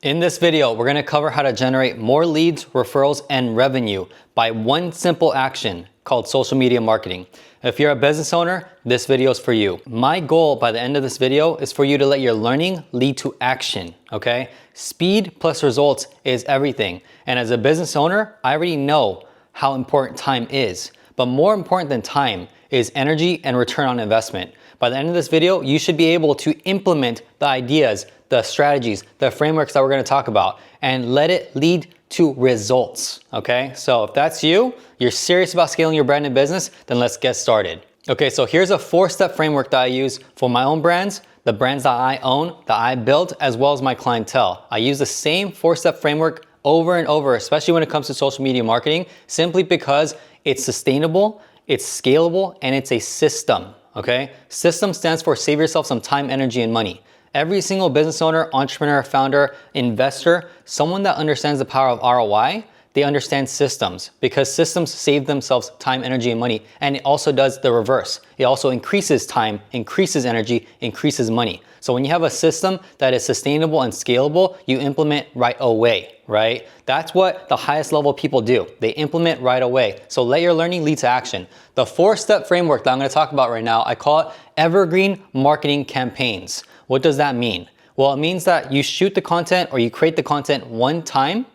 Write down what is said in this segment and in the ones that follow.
In this video, we're going to cover how to generate more leads, referrals, and revenue by one simple action called social media marketing. If you're a business owner, this video is for you. My goal by the end of this video is for you to let your learning lead to action, okay? Speed plus results is everything. And as a business owner, I already know how important time is. But more important than time is energy and return on investment. By the end of this video, you should be able to implement the ideas, the strategies, the frameworks that we're going to talk about, and let it lead to results, okay? So if that's you, you're serious about scaling your brand and business, then let's get started. Okay, so here's a 4-step framework that I use for my own brands, the brands that I own, that I build, as well as my clientele. I use the same 4-step framework over and over, especially when it comes to social media marketing, simply because it's sustainable, it's scalable, and it's a system, okay? System stands for save yourself some time, energy, and money. Every single business owner, entrepreneur, founder, investor, someone that understands the power of ROI, they understand systems because systems save themselves time, energy, and money. And it also does the reverse. It also increases time, increases energy, increases money. So when you have a system that is sustainable and scalable, you implement right away, right? That's what the highest level people do. They implement right away. So let your learning lead to action. The 4-step framework that I'm going to talk about right now, I call it Evergreen Marketing Campaigns. What does that mean? Well, it means that you shoot the content or you create the content one time,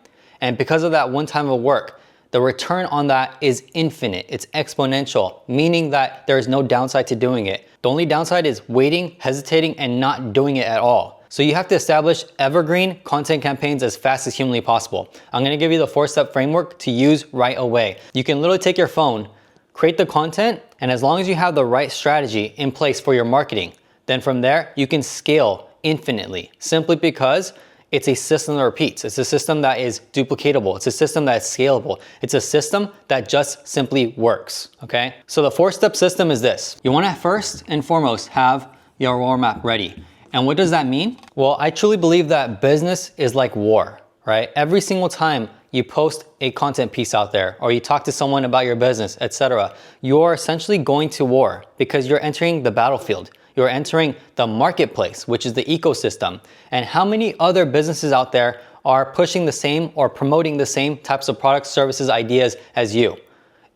and because of that one time of work, the return on that is infinite. It's exponential, meaning that there is no downside to doing it. The only downside is waiting, hesitating, and not doing it at all. So you have to establish evergreen content campaigns as fast as humanly possible. I'm gonna give you the 4-step framework to use right away. You can literally take your phone, create the content, and as long as you have the right strategy in place for your marketing, then from there, you can scale infinitely, simply because it's a system that repeats. It's a system that is duplicatable. It's a system that is scalable. It's a system that just simply works, okay? So the 4-step system is this. You wanna first and foremost have your roadmap ready. And what does that mean? Well, I truly believe that business is like war, right? Every single time you post a content piece out there or you talk to someone about your business, etc., you're essentially going to war because you're entering the battlefield. You're entering the marketplace, which is the ecosystem. And how many other businesses out there are pushing the same or promoting the same types of products, services, ideas as you?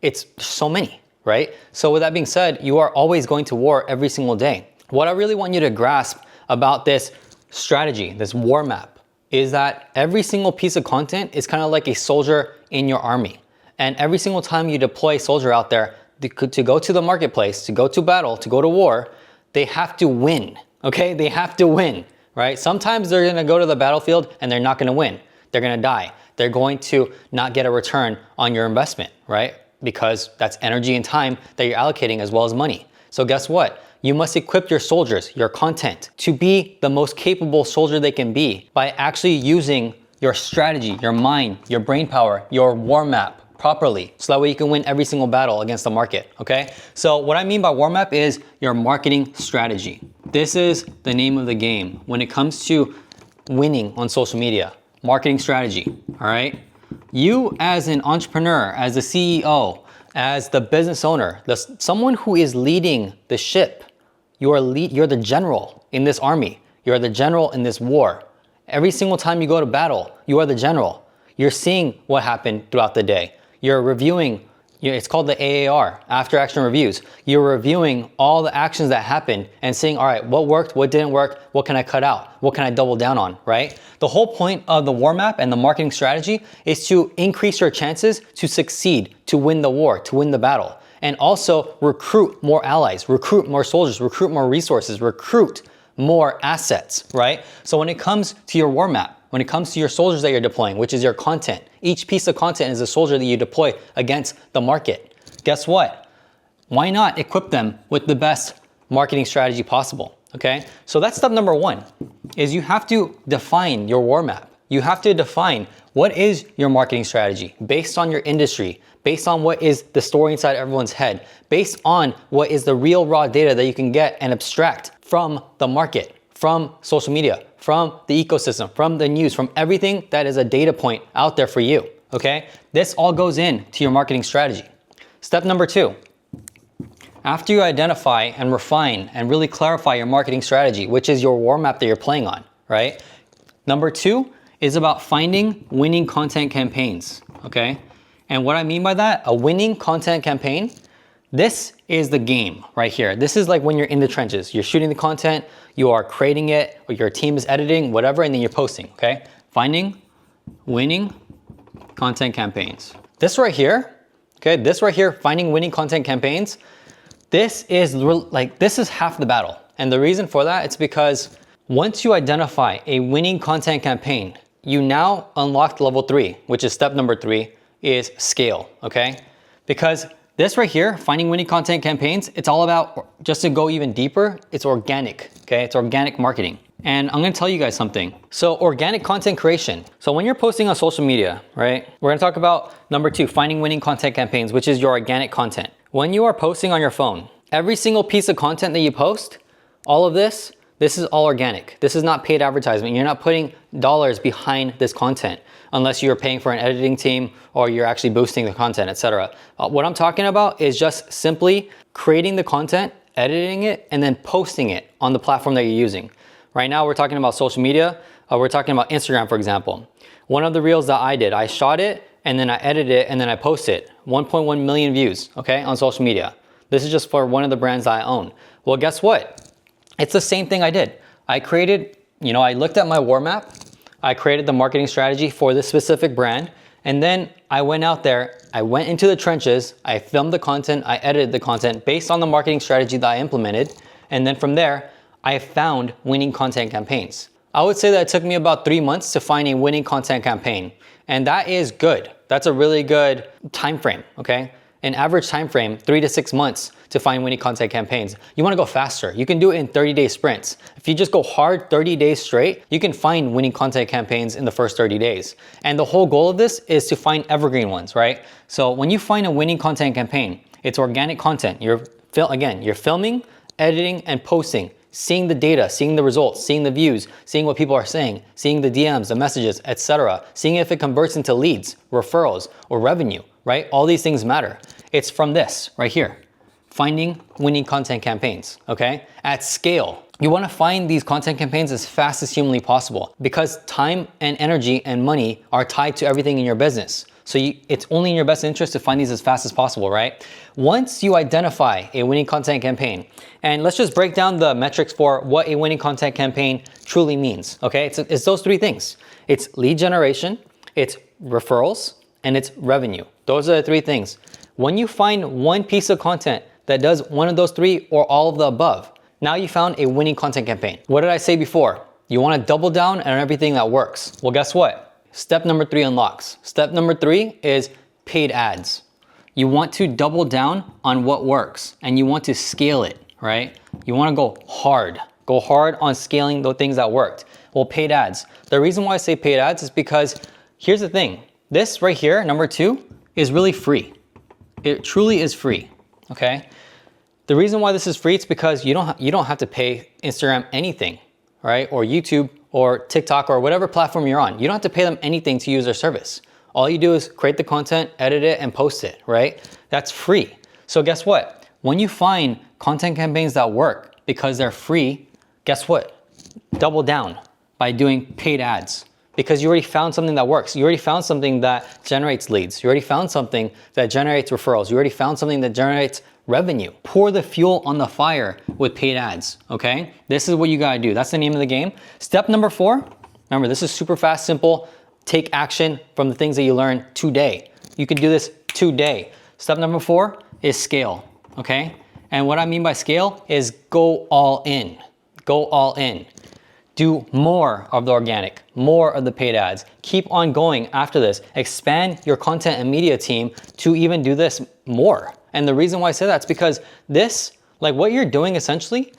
It's so many, right? So with that being said, you are always going to war every single day. What I really want you to grasp about this strategy, this war map, is that every single piece of content is kind of like a soldier in your army. And every single time you deploy a soldier out there to go to the marketplace, to go to battle, to go to war, they have to win, okay? They have to win, right? Sometimes they're gonna go to the battlefield and they're not gonna win. They're gonna die. They're going to not get a return on your investment, right? Because that's energy and time that you're allocating as well as money. So guess what? You must equip your soldiers, your content, to be the most capable soldier they can be by actually using your strategy, your mind, your brain power, your war map properly. So that way you can win every single battle against the market, okay? So what I mean by war map is your marketing strategy. This is the name of the game when it comes to winning on social media. Marketing strategy, all right? You as an entrepreneur, as the CEO, as the business owner, someone who is leading the ship, you're the general in this army. You're the general in this war. Every single time you go to battle, you are the general. You're seeing what happened throughout the day. You're reviewing, it's called the AAR, after action reviews. You're reviewing all the actions that happened and saying, all right, what worked, what didn't work, what can I cut out, what can I double down on, right? The whole point of the war map and the marketing strategy is to increase your chances to succeed, to win the war, to win the battle. And also recruit more allies, recruit more soldiers, recruit more resources, recruit more assets, right? So when it comes to your war map, when it comes to your soldiers that you're deploying, which is your content, each piece of content is a soldier that you deploy against the market. Guess what? Why not equip them with the best marketing strategy possible, okay? So that's step number 1, is you have to define your war map. You have to define what is your marketing strategy based on your industry, based on what is the story inside everyone's head, based on what is the real raw data that you can get and abstract from the market, from social media, from the ecosystem, from the news, from everything that is a data point out there for you, okay? This all goes into your marketing strategy. Step number 2, after you identify and refine and really clarify your marketing strategy, which is your war map that you're playing on, right? Number 2 is about finding winning content campaigns, okay? And what I mean by that, a winning content campaign, this is the game right here. This is like when you're in the trenches. You're shooting the content, you are creating it, or your team is editing, whatever, and then you're posting, okay? Finding winning content campaigns. This right here, okay, this right here, finding winning content campaigns, this is half the battle. And the reason for that, it's because once you identify a winning content campaign, you now unlock level 3, which is step number 3, is scale, okay? Because this right here, finding winning content campaigns, it's all about, just to go even deeper, it's organic, okay? It's organic marketing. And I'm gonna tell you guys something. So organic content creation. So when you're posting on social media, right? We're gonna talk about number 2, finding winning content campaigns, which is your organic content. When you are posting on your phone, every single piece of content that you post, all of this is all organic. This is not paid advertisement. You're not putting dollars behind this content unless you're paying for an editing team or you're actually boosting the content, etc. What I'm talking about is just simply creating the content, editing it, and then posting it on the platform that you're using. Right now, we're talking about social media. We're talking about Instagram, for example. One of the reels that I did, I shot it, and then I edited it, and then I posted it. 1.1 million views, okay, on social media. This is just for one of the brands that I own. Well, guess what? It's the same thing I did. I created, I looked at my war map. I created the marketing strategy for this specific brand. And then I went out there, I went into the trenches, I filmed the content, I edited the content based on the marketing strategy that I implemented. And then from there, I found winning content campaigns. I would say that it took me about 3 months to find a winning content campaign. And that is good. That's a really good time frame, okay? An average time frame, 3 to 6 months to find winning content campaigns. You wanna go faster. You can do it in 30-day sprints. If you just go hard 30 days straight, you can find winning content campaigns in the first 30 days. And the whole goal of this is to find evergreen ones, right? So when you find a winning content campaign, it's organic content. You're filming, editing, and posting, seeing the data, seeing the results, seeing the views, seeing what people are saying, seeing the DMs, the messages, etc. Seeing if it converts into leads, referrals, or revenue, right? All these things matter. It's from this right here, finding winning content campaigns, okay? At scale. You wanna find these content campaigns as fast as humanly possible because time and energy and money are tied to everything in your business. So it's only in your best interest to find these as fast as possible, right? Once you identify a winning content campaign, and let's just break down the metrics for what a winning content campaign truly means, okay? It's those 3 things. It's lead generation, it's referrals, and it's revenue. Those are the 3 things. When you find one piece of content that does one of those 3 or all of the above, now you found a winning content campaign. What did I say before? You wanna double down on everything that works. Well, guess what? Step number 3 unlocks. Step number 3 is paid ads. You want to double down on what works and you want to scale it, right? You wanna go hard. Go hard on scaling the things that worked. Well, paid ads. The reason why I say paid ads is because here's the thing. This right here, number 2, is really free. It truly is free, okay? The reason why this is free is because you don't have to pay Instagram anything, right? Or YouTube or TikTok or whatever platform you're on. You don't have to pay them anything to use their service. All you do is create the content, edit it, and post it, right? That's free. So guess what? When you find content campaigns that work because they're free, guess what? Double down by doing paid ads because you already found something that works. You already found something that generates leads. You already found something that generates referrals. You already found something that generates revenue. Pour the fuel on the fire with paid ads, okay? This is what you gotta do. That's the name of the game. Step number 4, remember this is super fast, simple. Take action from the things that you learn today. You can do this today. Step number 4 is scale, okay? And what I mean by scale is go all in. Go all in. Do more of the organic, more of the paid ads. Keep on going after this. Expand your content and media team to even do this more. And the reason why I say that is because this, like what you're doing essentially,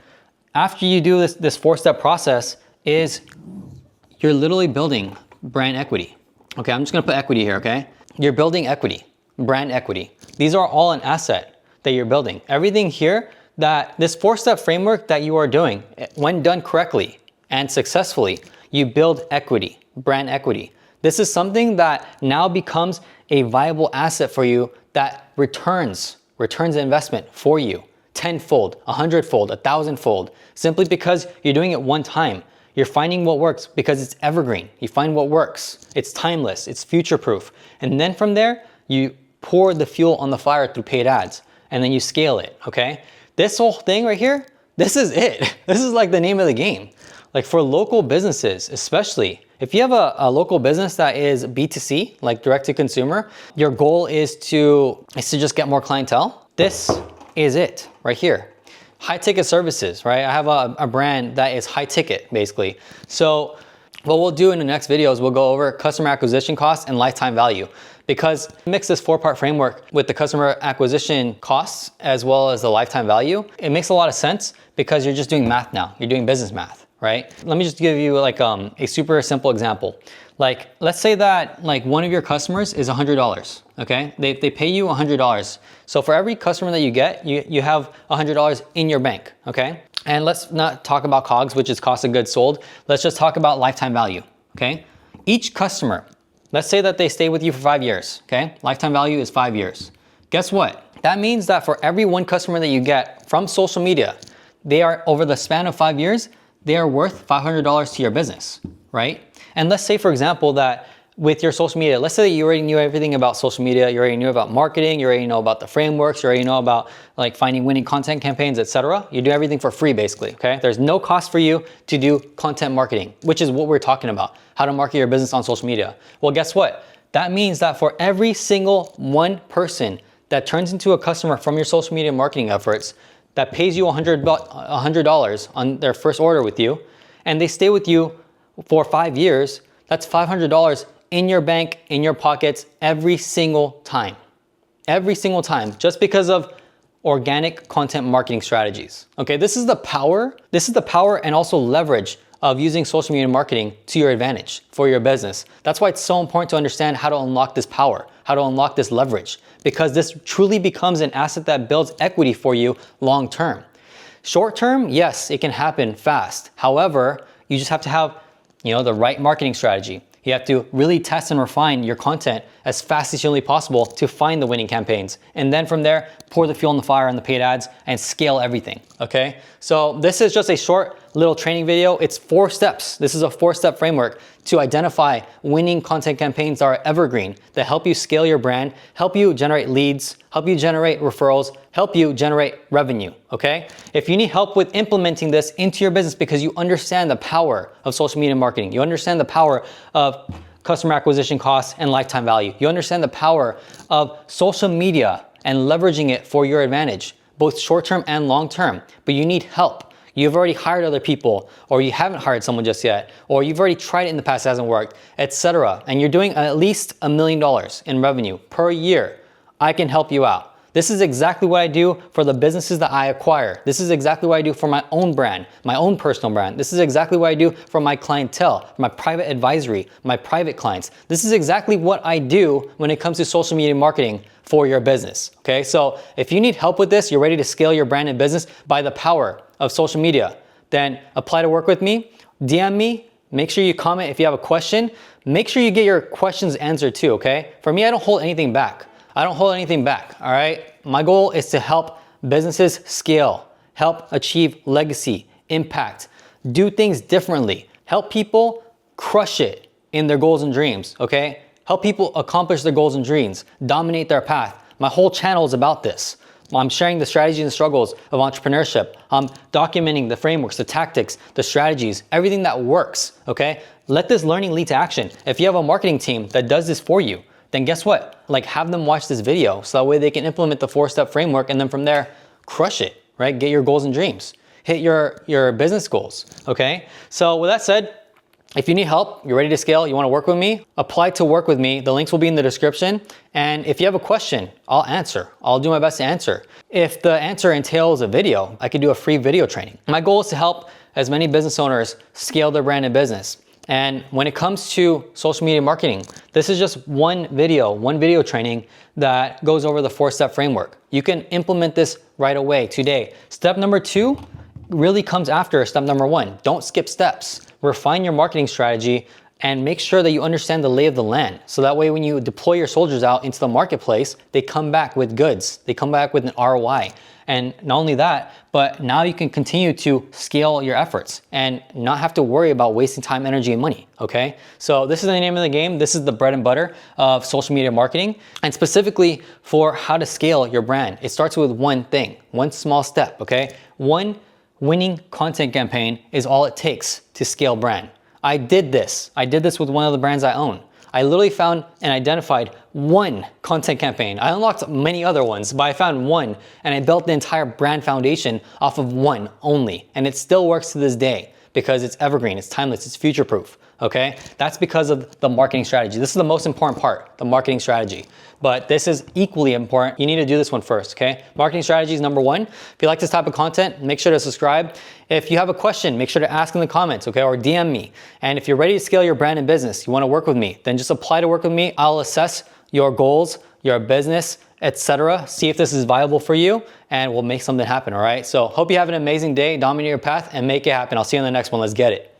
after you do this 4-step process is you're literally building brand equity. Okay, I'm just gonna put equity here, okay? You're building equity, brand equity. These are all an asset that you're building. Everything here, that this 4-step framework that you are doing, when done correctly and successfully, you build equity, brand equity. This is something that now becomes a viable asset for you that returns the investment for you 10-fold, 100-fold, 1,000-fold, simply because you're doing it one time. You're finding what works because it's evergreen. You find what works. It's timeless. It's future-proof. And then from there, you pour the fuel on the fire through paid ads, and then you scale it, okay? This whole thing right here, this is it. This is like the name of the game. Like for local businesses, especially, if you have a local business that is B2C, like direct to consumer, your goal is to just get more clientele. This is it right here. High ticket services, right? I have a brand that is high ticket basically. So what we'll do in the next video is we'll go over customer acquisition costs and lifetime value, because mix this 4-part framework with the customer acquisition costs as well as the lifetime value. It makes a lot of sense because you're just doing math now. You're doing business math, right? Let me just give you like a super simple example. Like, let's say that like one of your customers is $100, okay? They pay you $100. So for every customer that you get, you have $100 in your bank, okay? And let's not talk about COGS, which is cost of goods sold. Let's just talk about lifetime value, okay? Each customer, let's say that they stay with you for 5 years, okay? Lifetime value is 5 years. Guess what? That means that for every one customer that you get from social media, they are, over the span of 5 years, they are worth $500 to your business, right? And let's say, for example, that with your social media, let's say that you already knew everything about social media, you already knew about marketing, you already know about the frameworks, you already know about like finding winning content campaigns, etc. You do everything for free basically, okay? There's no cost for you to do content marketing, which is what we're talking about, how to market your business on social media. Well, guess what? That means that for every single one person that turns into a customer from your social media marketing efforts, that pays you $100 on their first order with you, and they stay with you for 5 years, that's $500 in your bank, in your pockets, every single time. Every single time, just because of organic content marketing strategies. Okay, this is the power and also leverage of using social media marketing to your advantage for your business. That's why it's so important to understand how to unlock this power, how to unlock this leverage, because this truly becomes an asset that builds equity for you long term. Short term, yes, it can happen fast. However, you just have to have, the right marketing strategy. You have to really test and refine your content as fast as humanly possible to find the winning campaigns. And then from there, pour the fuel on the fire on the paid ads and scale everything, okay? So this is just a short little training video. It's 4 steps. This is a 4-step framework to identify winning content campaigns that are evergreen, that help you scale your brand, help you generate leads, help you generate referrals, help you generate revenue, okay? If you need help with implementing this into your business because you understand the power of social media marketing, you understand the power of customer acquisition costs and lifetime value, you understand the power of social media and leveraging it for your advantage, both short-term and long-term, but you need help. You've already hired other people, or you haven't hired someone just yet, or you've already tried it in the past, it hasn't worked, etc. And you're doing at least $1 million in revenue per year. I can help you out. This is exactly what I do for the businesses that I acquire. This is exactly what I do for my own brand, my own personal brand. This is exactly what I do for my clientele, my private advisory, my private clients. This is exactly what I do when it comes to social media marketing for your business, okay? So if you need help with this, you're ready to scale your brand and business by the power of social media, then apply to work with me, DM me, make sure you comment if you have a question. Make sure you get your questions answered too, okay? For me, I don't hold anything back. I don't hold anything back, all right? My goal is to help businesses scale, help achieve legacy, impact, do things differently, help people crush it in their goals and dreams, okay? Help people accomplish their goals and dreams, dominate their path. My whole channel is about this. I'm sharing the strategies and struggles of entrepreneurship. I'm documenting the frameworks, the tactics, the strategies, everything that works, okay? Let this learning lead to action. If you have a marketing team that does this for you, then guess what? Like, have them watch this video so that way they can implement the 4-step framework, and then from there, crush it, right? Get your goals and dreams. Hit your business goals, okay? So with that said, if you need help, you're ready to scale, you wanna work with me, apply to work with me. The links will be in the description. And if you have a question, I'll answer. I'll do my best to answer. If the answer entails a video, I could do a free video training. My goal is to help as many business owners scale their brand and business. And when it comes to social media marketing, this is just one video training that goes over the 4-step framework. You can implement this right away today. Step number 2 really comes after step number 1. Don't skip steps. Refine your marketing strategy and make sure that you understand the lay of the land. So that way when you deploy your soldiers out into the marketplace, they come back with goods. They come back with an ROI. And not only that, but now you can continue to scale your efforts and not have to worry about wasting time, energy, and money, okay? So this is the name of the game. This is the bread and butter of social media marketing, and specifically for how to scale your brand. It starts with one thing, one small step, okay? One winning content campaign is all it takes to scale brand. I did this with one of the brands I own. I literally found and identified one content campaign. I unlocked many other ones, but I found one, and I built the entire brand foundation off of one only. And it still works to this day because it's evergreen, it's timeless, it's future-proof, okay? That's because of the marketing strategy. This is the most important part, the marketing strategy. But this is equally important. You need to do this one first, okay? Marketing strategy is number one. If you like this type of content, make sure to subscribe. If you have a question, make sure to ask in the comments, okay? Or DM me. And if you're ready to scale your brand and business, you wanna work with me, then just apply to work with me. I'll assess your goals, your business, etc. See if this is viable for you, and we'll make something happen, all right? So hope you have an amazing day, dominate your path, and make it happen. I'll see you in the next one. Let's get it.